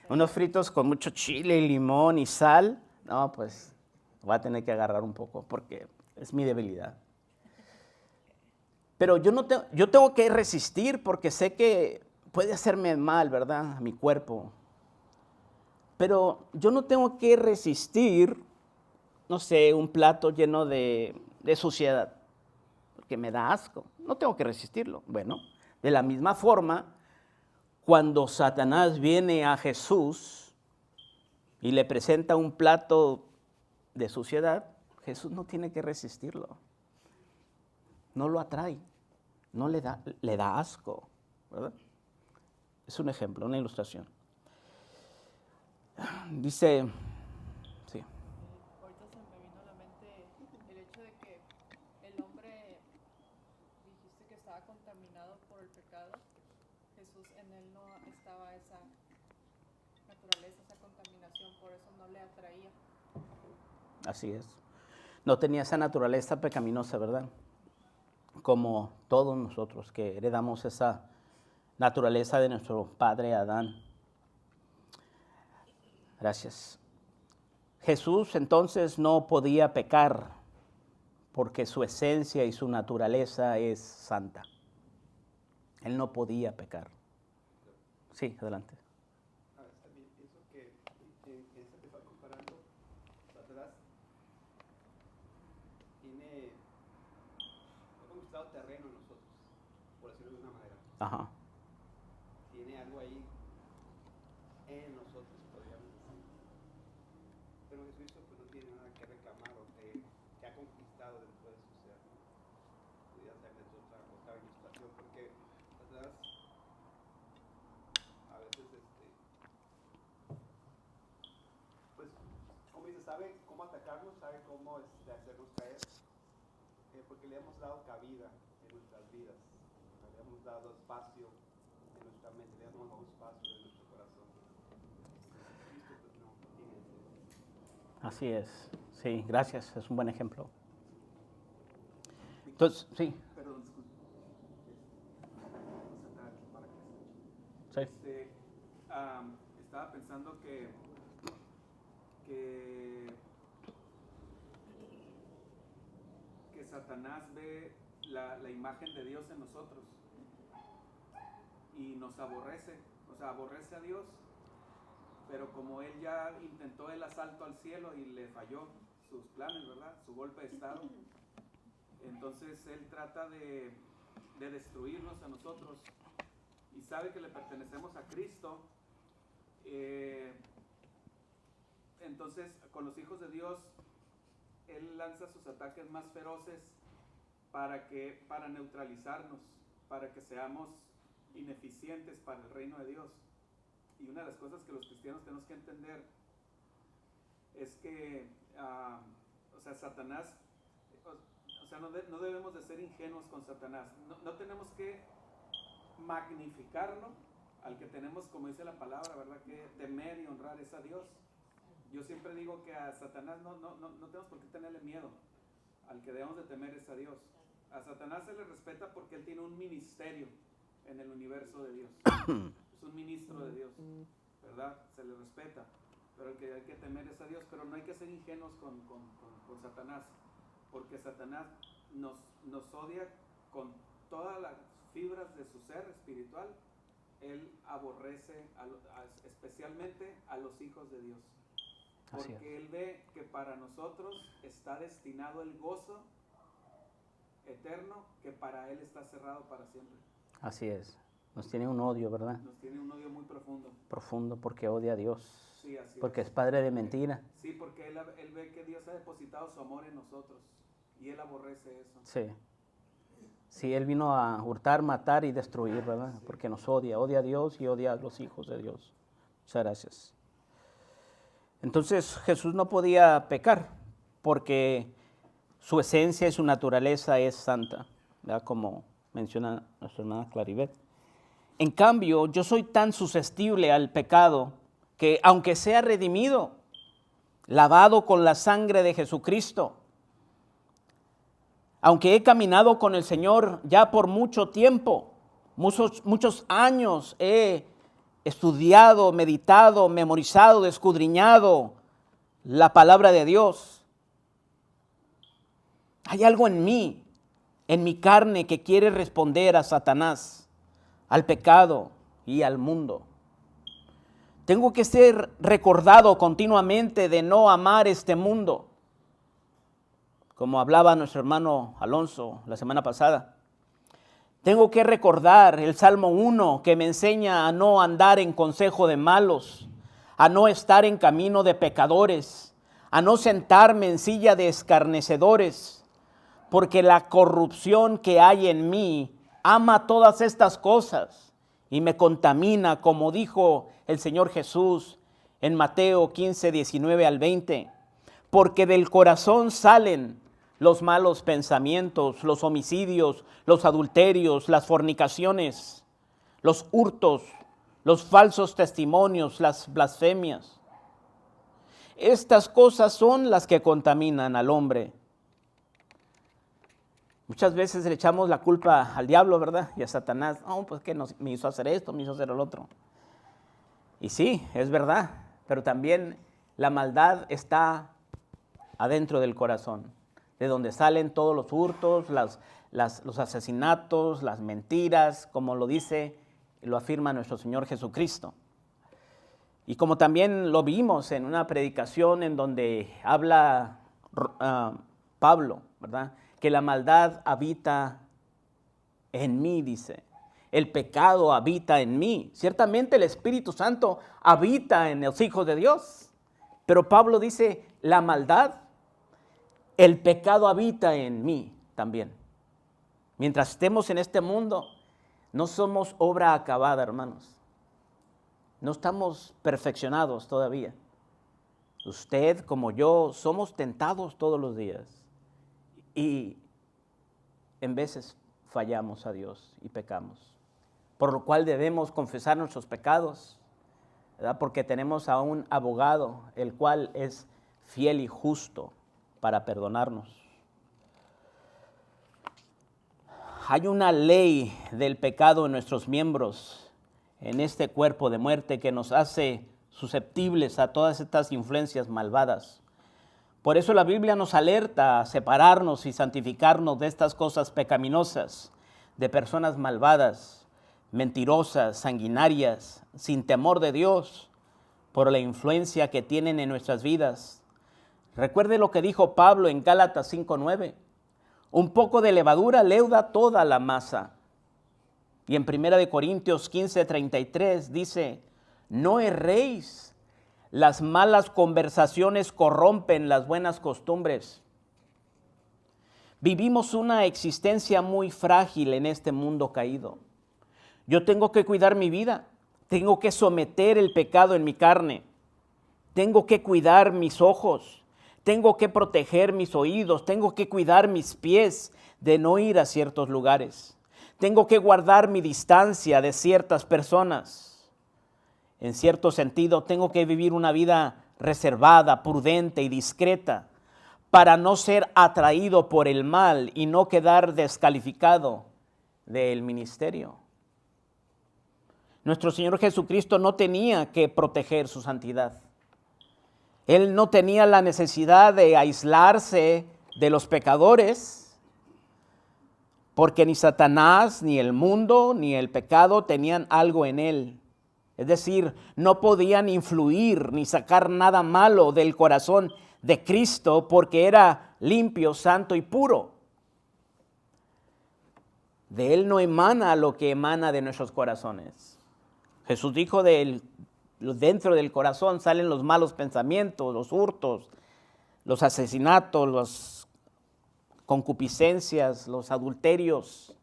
Unos fritos con mucho chile y limón y sal, no, pues voy a tener que agarrar un poco porque es mi debilidad. Pero yo tengo que resistir porque sé que puede hacerme mal, ¿verdad? A mi cuerpo. Pero yo no tengo que resistir, no sé, un plato lleno de suciedad, porque me da asco. No tengo que resistirlo. Bueno, de la misma forma, cuando Satanás viene a Jesús y le presenta un plato de suciedad, Jesús no tiene que resistirlo. No lo atrae, no le da asco, ¿verdad? Es un ejemplo, una ilustración. Dice, sí. Ahorita se me vino a la mente el hecho de que el hombre, dijiste que estaba contaminado por el pecado. Jesús, en él no estaba esa naturaleza, esa contaminación, por eso no le atraía. Así es. No tenía esa naturaleza pecaminosa, ¿verdad? Como todos nosotros que heredamos esa naturaleza de nuestro padre Adán. Gracias. Jesús entonces no podía pecar porque su esencia y su naturaleza es santa. Él no podía pecar. Sí, adelante. También pienso que en esa que está comparando, Satanás ha conquistado terreno en nosotros, por decirlo de una manera. Ajá. Tiene algo ahí en nosotros, podríamos decir. Pero Jesucristo pues no tiene nada que reclamar o que ha conquistado dentro de su ser, ¿no? Pudiera ser de otra ilustración, porque Satanás a veces pues como dice, sabe cómo atacarnos, sabe cómo hacernos caer, porque le hemos dado cabida en nuestras vidas, le hemos dado espacio Exactamente, le damos un espacio en nuestro corazón. Cristo pues no tiene ese. Así es. Sí, gracias. Es un buen ejemplo. Entonces, sí. Perdón, disculpe. Vamos a sentar aquí para que se escuche. Sí. Estaba pensando que Satanás ve la imagen de Dios en nosotros y nos aborrece, o sea, aborrece a Dios, pero como él ya intentó el asalto al cielo y le falló sus planes, ¿verdad? Su golpe de estado, entonces él trata de destruirnos a nosotros y sabe que le pertenecemos a Cristo. Entonces, con los hijos de Dios, él lanza sus ataques más feroces para neutralizarnos, para que seamos ineficientes para el reino de Dios. Y una de las cosas que los cristianos tenemos que entender es que, o sea, Satanás, o sea, no debemos de ser ingenuos con Satanás. No tenemos que magnificarlo, al que tenemos, como dice la palabra, ¿verdad?, que temer y honrar es a Dios. Yo siempre digo que a Satanás no tenemos por qué tenerle miedo. Al que debemos de temer es a Dios. A Satanás se le respeta porque él tiene un ministerio en el universo de Dios. Es un ministro de Dios, ¿verdad? Se le respeta. Pero el que hay que temer es a Dios. Pero no hay que ser ingenuos con Satanás, porque Satanás nos odia con todas las fibras de su ser espiritual. Él aborrece especialmente a los hijos de Dios. Porque él ve que para nosotros está destinado el gozo eterno, que para él está cerrado para siempre. Así es. Nos tiene un odio, ¿verdad? Nos tiene un odio muy profundo. Profundo porque odia a Dios. Sí, así porque es padre de mentira. Sí, porque él ve que Dios ha depositado su amor en nosotros y él aborrece eso. Sí. Sí, él vino a hurtar, matar y destruir, ¿verdad? Sí. Porque nos odia a Dios y odia a los hijos de Dios. Muchas gracias. Entonces Jesús no podía pecar porque su esencia y su naturaleza es santa, ¿verdad? Como menciona nuestra hermana Claribet. En cambio, yo soy tan susceptible al pecado que aunque sea redimido, lavado con la sangre de Jesucristo, aunque he caminado con el Señor ya por mucho tiempo, muchos años he estudiado, meditado, memorizado, escudriñado la palabra de Dios. Hay algo en mí, en mi carne, que quiere responder a Satanás, al pecado y al mundo. Tengo que ser recordado continuamente de no amar este mundo, como hablaba nuestro hermano Alonso la semana pasada. Tengo que recordar el Salmo 1 que me enseña a no andar en consejo de malos, a no estar en camino de pecadores, a no sentarme en silla de escarnecedores, porque la corrupción que hay en mí ama todas estas cosas y me contamina, como dijo el Señor Jesús en Mateo 15, 19 al 20, porque del corazón salen los malos pensamientos, los homicidios, los adulterios, las fornicaciones, los hurtos, los falsos testimonios, las blasfemias. Estas cosas son las que contaminan al hombre. Muchas veces le echamos la culpa al diablo, ¿verdad? Y a Satanás. No, pues que me hizo hacer esto, me hizo hacer el otro. Y sí, es verdad, pero también la maldad está adentro del corazón, de donde salen todos los hurtos, los asesinatos, las mentiras, como lo dice y lo afirma nuestro Señor Jesucristo. Y como también lo vimos en una predicación en donde habla Pablo, ¿verdad?, que la maldad habita en mí, dice. El pecado habita en mí. Ciertamente el Espíritu Santo habita en los hijos de Dios. Pero Pablo dice, la maldad, el pecado habita en mí también. Mientras estemos en este mundo, no somos obra acabada, hermanos. No estamos perfeccionados todavía. Usted, como yo, somos tentados todos los días. Y en veces fallamos a Dios y pecamos. por lo cual debemos confesar nuestros pecados, ¿verdad? Porque tenemos a un abogado, el cual es fiel y justo para perdonarnos. Hay una ley del pecado en nuestros miembros, en este cuerpo de muerte, que nos hace susceptibles a todas estas influencias malvadas. Por eso la Biblia nos alerta a separarnos y santificarnos de estas cosas pecaminosas, de personas malvadas, mentirosas, sanguinarias, sin temor de Dios, por la influencia que tienen en nuestras vidas. Recuerde lo que dijo Pablo en Gálatas 5:9. Un poco de levadura leuda toda la masa. Y en 1 Corintios 15:33 dice, no erréis, las malas conversaciones corrompen las buenas costumbres. Vivimos una existencia muy frágil en este mundo caído. Yo tengo que cuidar mi vida, tengo que someter el pecado en mi carne, tengo que cuidar mis ojos, tengo que proteger mis oídos, tengo que cuidar mis pies de no ir a ciertos lugares. Tengo que guardar mi distancia de ciertas personas. En cierto sentido, tengo que vivir una vida reservada, prudente y discreta para no ser atraído por el mal y no quedar descalificado del ministerio. Nuestro Señor Jesucristo no tenía que proteger su santidad. Él no tenía la necesidad de aislarse de los pecadores, porque ni Satanás, ni el mundo, ni el pecado tenían algo en él. Es decir, no podían influir ni sacar nada malo del corazón de Cristo, porque era limpio, santo y puro. De Él no emana lo que emana de nuestros corazones. Jesús dijo dentro del corazón salen los malos pensamientos, los hurtos, los asesinatos, las concupiscencias, los adulterios.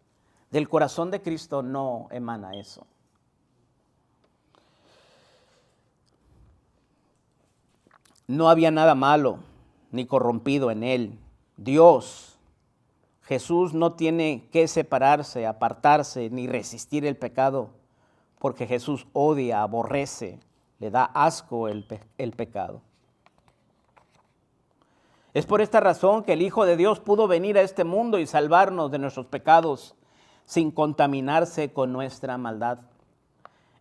Del corazón de Cristo no emana eso. No había nada malo ni corrompido en él. Dios, Jesús no tiene que separarse, apartarse ni resistir el pecado, porque Jesús odia, aborrece, le da asco el pecado. Es por esta razón que el Hijo de Dios pudo venir a este mundo y salvarnos de nuestros pecados sin contaminarse con nuestra maldad.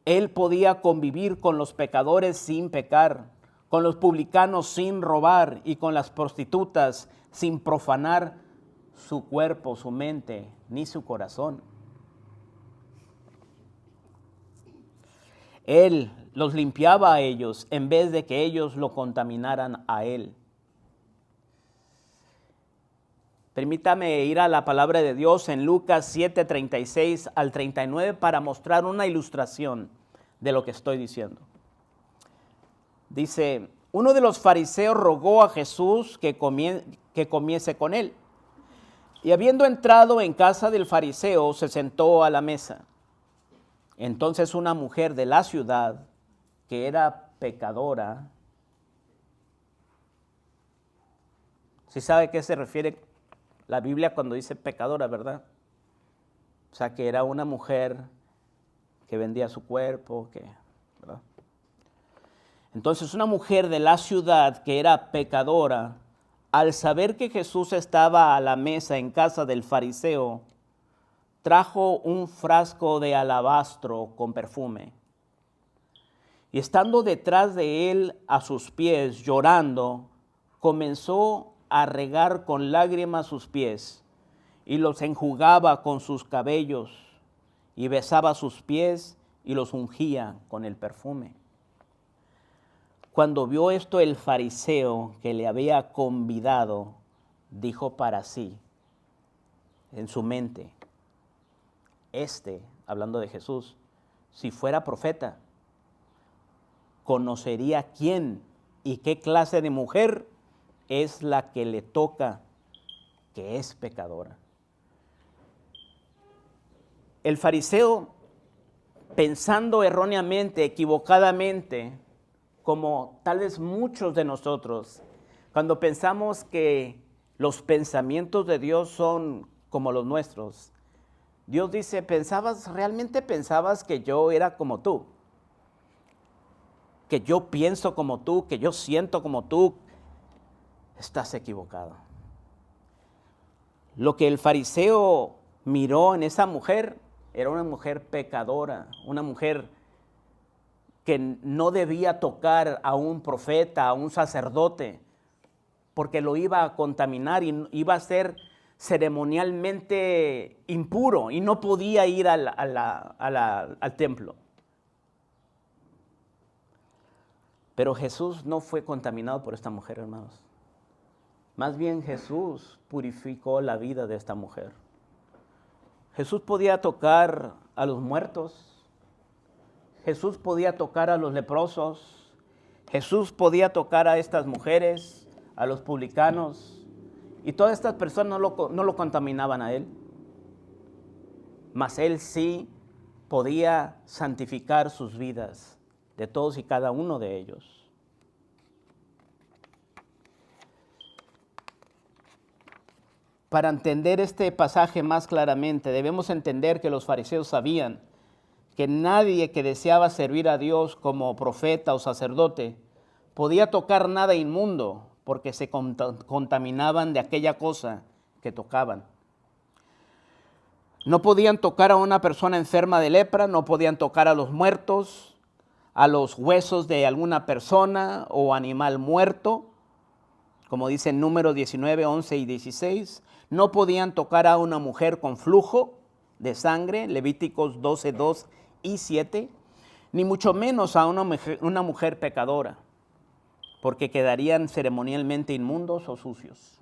Él podía convivir con los pecadores sin pecar, con los publicanos sin robar y con las prostitutas sin profanar su cuerpo, su mente, ni su corazón. Él los limpiaba a ellos en vez de que ellos lo contaminaran a él. Permítame ir a la palabra de Dios en Lucas 7:36 al 39 para mostrar una ilustración de lo que estoy diciendo. Dice, uno de los fariseos rogó a Jesús que comiese con él. Y habiendo entrado en casa del fariseo, se sentó a la mesa. Entonces una mujer de la ciudad, que era pecadora, ¿sí sabe a qué se refiere la Biblia cuando dice pecadora, verdad? O sea, que era una mujer que vendía su cuerpo, ¿verdad? Entonces una mujer de la ciudad que era pecadora, al saber que Jesús estaba a la mesa en casa del fariseo, trajo un frasco de alabastro con perfume. Y estando detrás de él a sus pies, llorando, comenzó a regar con lágrimas sus pies y los enjugaba con sus cabellos y besaba sus pies y los ungía con el perfume. Cuando vio esto el fariseo que le había convidado, dijo para sí, en su mente, hablando de Jesús, si fuera profeta, conocería quién y qué clase de mujer es la que le toca, que es pecadora. El fariseo, pensando erróneamente, equivocadamente, como tal vez muchos de nosotros, cuando pensamos que los pensamientos de Dios son como los nuestros, Dios dice, ¿realmente pensabas que yo era como tú? Que yo pienso como tú, que yo siento como tú. Estás equivocado. Lo que el fariseo miró en esa mujer era una mujer pecadora, una mujer que no debía tocar a un profeta, a un sacerdote, porque lo iba a contaminar y iba a ser ceremonialmente impuro y no podía ir al templo. Pero Jesús no fue contaminado por esta mujer, hermanos. Más bien Jesús purificó la vida de esta mujer. Jesús podía tocar a los muertos. Jesús podía tocar a los leprosos. Jesús podía tocar a estas mujeres, a los publicanos. Y todas estas personas no lo contaminaban a él. Mas él sí podía santificar sus vidas de todos y cada uno de ellos. Para entender este pasaje más claramente, debemos entender que los fariseos sabían que nadie que deseaba servir a Dios como profeta o sacerdote podía tocar nada inmundo porque se contaminaban de aquella cosa que tocaban. No podían tocar a una persona enferma de lepra, no podían tocar a los muertos, a los huesos de alguna persona o animal muerto, como dice en Números 19, 11 y 16. No podían tocar a una mujer con flujo de sangre, Levíticos 12, 2 y 7, ni mucho menos a una mujer pecadora, porque quedarían ceremonialmente inmundos o sucios.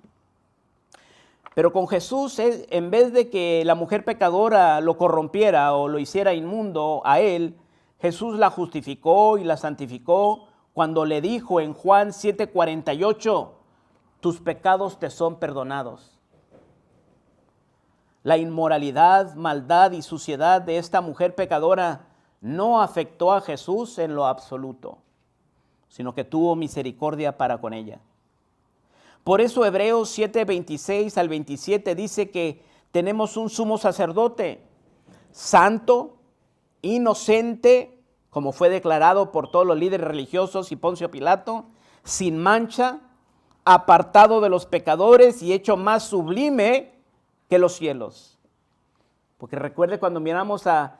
Pero con Jesús, en vez de que la mujer pecadora lo corrompiera o lo hiciera inmundo a él, Jesús la justificó y la santificó cuando le dijo en Juan 7:48, tus pecados te son perdonados. La inmoralidad, maldad y suciedad de esta mujer pecadora no afectó a Jesús en lo absoluto, sino que tuvo misericordia para con ella. Por eso Hebreos 7:26 al 27 dice que tenemos un sumo sacerdote santo, inocente, como fue declarado por todos los líderes religiosos y Poncio Pilato, sin mancha, apartado de los pecadores y hecho más sublime que los cielos. Porque recuerde cuando miramos a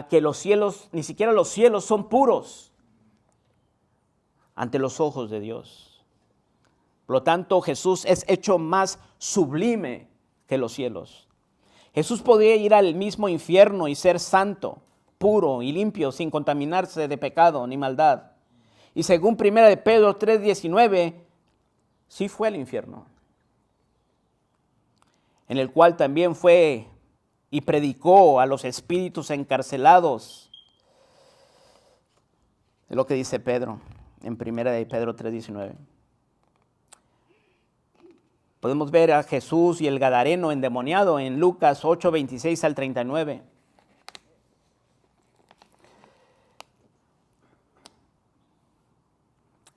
que los cielos, ni siquiera los cielos son puros ante los ojos de Dios. Por lo tanto, Jesús es hecho más sublime que los cielos. Jesús podía ir al mismo infierno y ser santo, puro y limpio, sin contaminarse de pecado ni maldad. Y según 1 de Pedro 3:19, sí fue al infierno, en el cual también fue y predicó a los espíritus encarcelados. Es lo que dice Pedro en 1 de Pedro 3:19. Podemos ver a Jesús y el gadareno endemoniado en Lucas 8:26 al 39.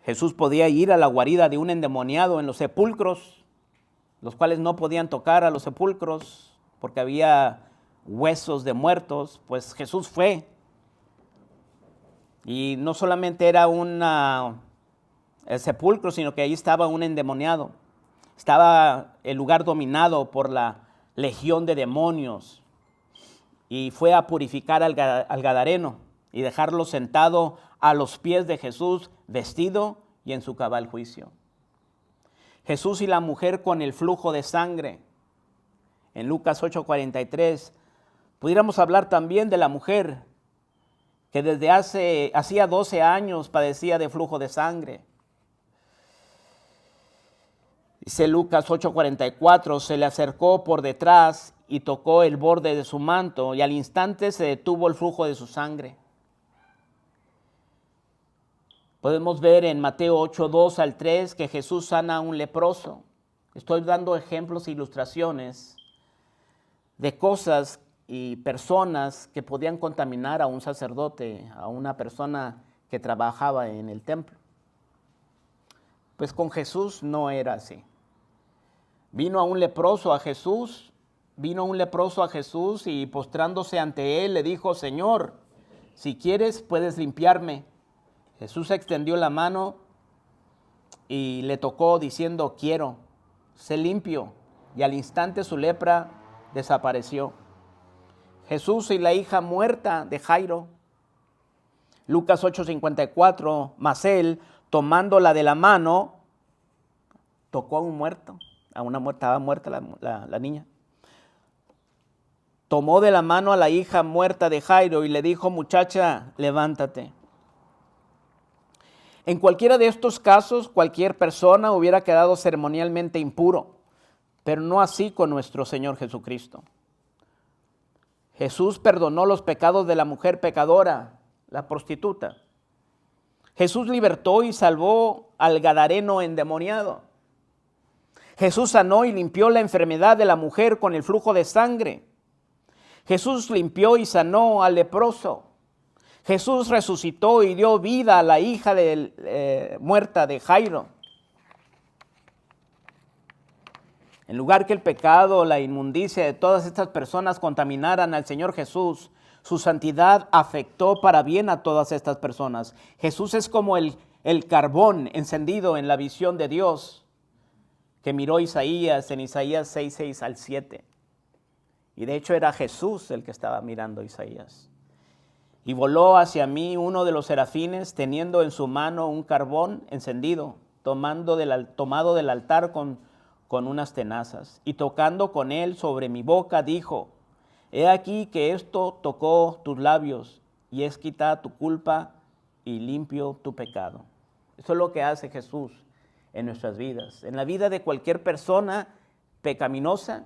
Jesús podía ir a la guarida de un endemoniado en los sepulcros, los cuales no podían tocar a los sepulcros porque había huesos de muertos. Pues Jesús fue. Y no solamente era el sepulcro, sino que ahí estaba un endemoniado. Estaba el lugar dominado por la legión de demonios. Y fue a purificar al gadareno y dejarlo sentado a los pies de Jesús, vestido y en su cabal juicio. Jesús y la mujer con el flujo de sangre. En Lucas 8:43, pudiéramos hablar también de la mujer que desde hacía 12 años padecía de flujo de sangre. Dice Lucas 8:44, se le acercó por detrás y tocó el borde de su manto, y al instante se detuvo el flujo de su sangre. Podemos ver en Mateo 8:2 al 3 que Jesús sana a un leproso. Estoy dando ejemplos e ilustraciones de cosas y personas que podían contaminar a un sacerdote, a una persona que trabajaba en el templo. Pues con Jesús no era así. Vino a un leproso a Jesús, vino un leproso a Jesús y postrándose ante él le dijo, Señor, si quieres puedes limpiarme. Jesús extendió la mano y le tocó diciendo, quiero, sé limpio. Y al instante su lepra desapareció. Jesús y la hija muerta de Jairo. Lucas 8:54, mas él, tomándola de la mano, tocó a un muerto. Estaba muerta la niña. Tomó de la mano a la hija muerta de Jairo y le dijo, muchacha, levántate. En cualquiera de estos casos, cualquier persona hubiera quedado ceremonialmente impuro, pero no así con nuestro Señor Jesucristo. Jesús perdonó los pecados de la mujer pecadora, la prostituta. Jesús libertó y salvó al gadareno endemoniado. Jesús sanó y limpió la enfermedad de la mujer con el flujo de sangre. Jesús limpió y sanó al leproso. Jesús resucitó y dio vida a la hija muerta de Jairo. En lugar que el pecado, la inmundicia de todas estas personas contaminaran al Señor Jesús, su santidad afectó para bien a todas estas personas. Jesús es como el carbón encendido en la visión de Dios que miró Isaías en Isaías 6, al 7. Y de hecho era Jesús el que estaba mirando a Isaías. Y voló hacia mí uno de los serafines teniendo en su mano un carbón encendido, tomado del altar con unas tenazas. Y tocando con él sobre mi boca dijo, he aquí que esto tocó tus labios y es quitada tu culpa y limpio tu pecado. Eso es lo que hace Jesús en nuestras vidas. En la vida de cualquier persona pecaminosa,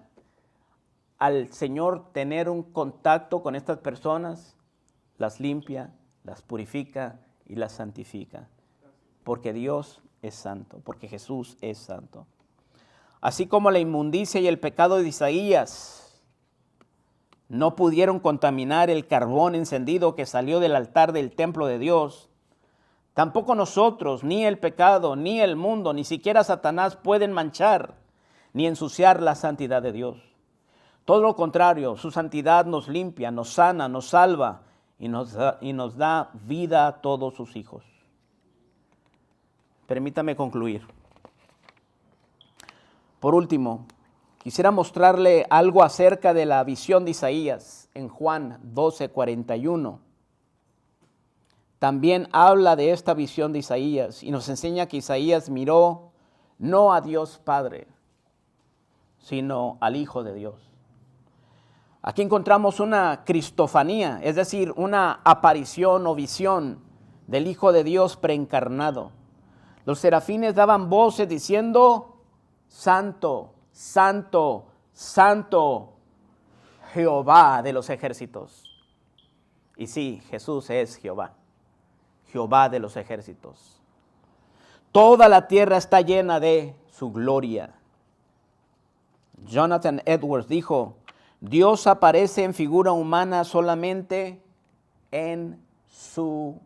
al Señor tener un contacto con estas personas, las limpia, las purifica y las santifica. Porque Dios es santo, porque Jesús es santo. Así como la inmundicia y el pecado de Isaías no pudieron contaminar el carbón encendido que salió del altar del templo de Dios, tampoco nosotros, ni el pecado, ni el mundo, ni siquiera Satanás pueden manchar ni ensuciar la santidad de Dios. Todo lo contrario, su santidad nos limpia, nos sana, nos salva y nos da vida a todos sus hijos. Permítame concluir. Por último, quisiera mostrarle algo acerca de la visión de Isaías en Juan 12:41. También habla de esta visión de Isaías y nos enseña que Isaías miró no a Dios Padre, sino al Hijo de Dios. Aquí encontramos una cristofanía, es decir, una aparición o visión del Hijo de Dios preencarnado. Los serafines daban voces diciendo, Santo, Santo, Santo, Jehová de los ejércitos. Y sí, Jesús es Jehová, Jehová de los ejércitos. Toda la tierra está llena de su gloria. Jonathan Edwards dijo, Dios aparece en figura humana solamente en su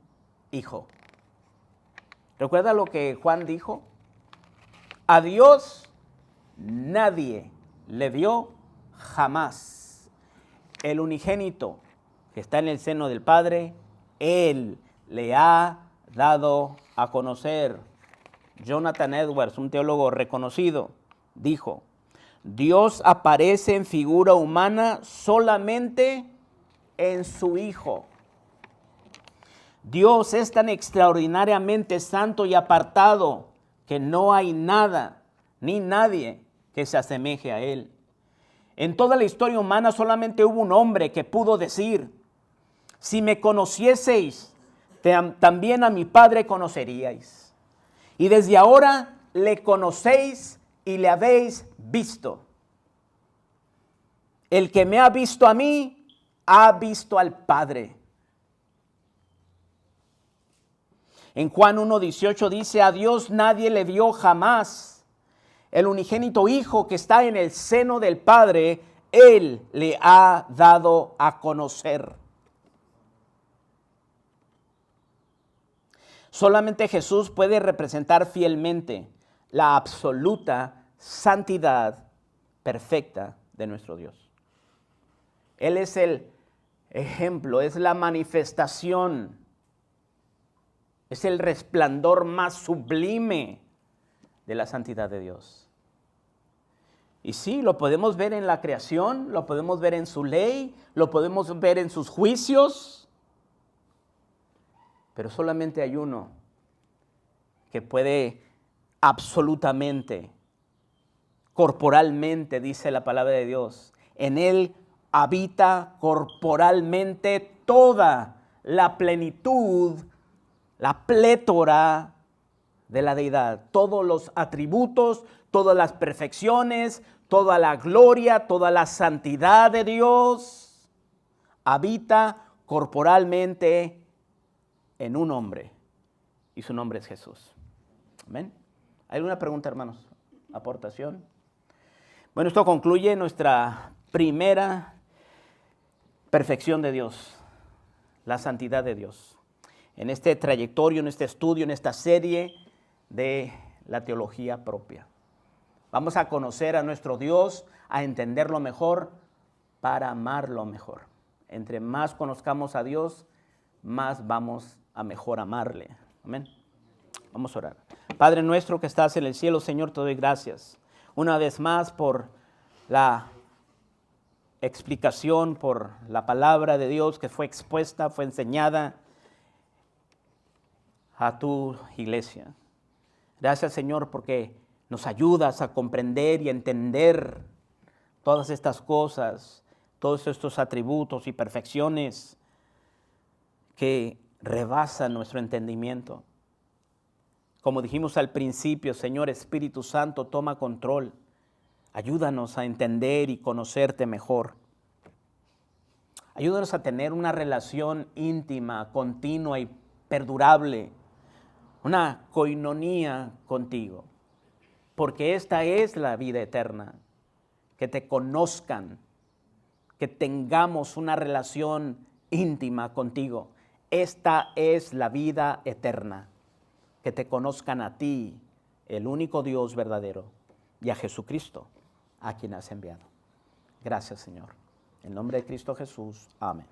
Hijo. ¿Recuerda lo que Juan dijo? A Dios nadie le vio jamás. El unigénito que está en el seno del Padre, Él le ha dado a conocer. Jonathan Edwards, un teólogo reconocido, dijo, Dios aparece en figura humana solamente en su Hijo. Dios es tan extraordinariamente santo y apartado que no hay nada ni nadie que se asemeje a Él. En toda la historia humana solamente hubo un hombre que pudo decir, si me conocieseis, también a mi Padre conoceríais. Y desde ahora le conocéis y le habéis visto. El que me ha visto a mí, ha visto al Padre. En Juan 1:18 dice, a Dios nadie le vio jamás. El unigénito Hijo que está en el seno del Padre, Él le ha dado a conocer. Solamente Jesús puede representar fielmente la absoluta santidad perfecta de nuestro Dios. Él es el ejemplo, es la manifestación, es el resplandor más sublime de la santidad de Dios. Y sí, lo podemos ver en la creación, lo podemos ver en su ley, lo podemos ver en sus juicios, pero solamente hay uno que puede absolutamente, corporalmente, dice la palabra de Dios, en Él habita corporalmente toda la plenitud, la plétora de la deidad, todos los atributos, todas las perfecciones, toda la gloria, toda la santidad de Dios, habita corporalmente en un hombre, y su nombre es Jesús. Amén. ¿Hay alguna pregunta, hermanos? ¿Aportación? Bueno, esto concluye nuestra primera perfección de Dios, la santidad de Dios. En este trayectorio, en este estudio, en esta serie de la teología propia. Vamos a conocer a nuestro Dios, a entenderlo mejor, para amarlo mejor. Entre más conozcamos a Dios, más vamos a mejor amarle. Amén. Vamos a orar. Padre nuestro que estás en el cielo, Señor, te doy gracias una vez más por la explicación, por la palabra de Dios que fue expuesta, fue enseñada a tu iglesia. Gracias, Señor, porque nos ayudas a comprender y a entender todas estas cosas, todos estos atributos y perfecciones que rebasan nuestro entendimiento. Como dijimos al principio, Señor Espíritu Santo, toma control. Ayúdanos a entender y conocerte mejor. Ayúdanos a tener una relación íntima, continua y perdurable, una coinonía contigo, porque esta es la vida eterna, que te conozcan, que tengamos una relación íntima contigo. Esta es la vida eterna, que te conozcan a ti, el único Dios verdadero, y a Jesucristo, a quien has enviado. Gracias, Señor. En nombre de Cristo Jesús. Amén.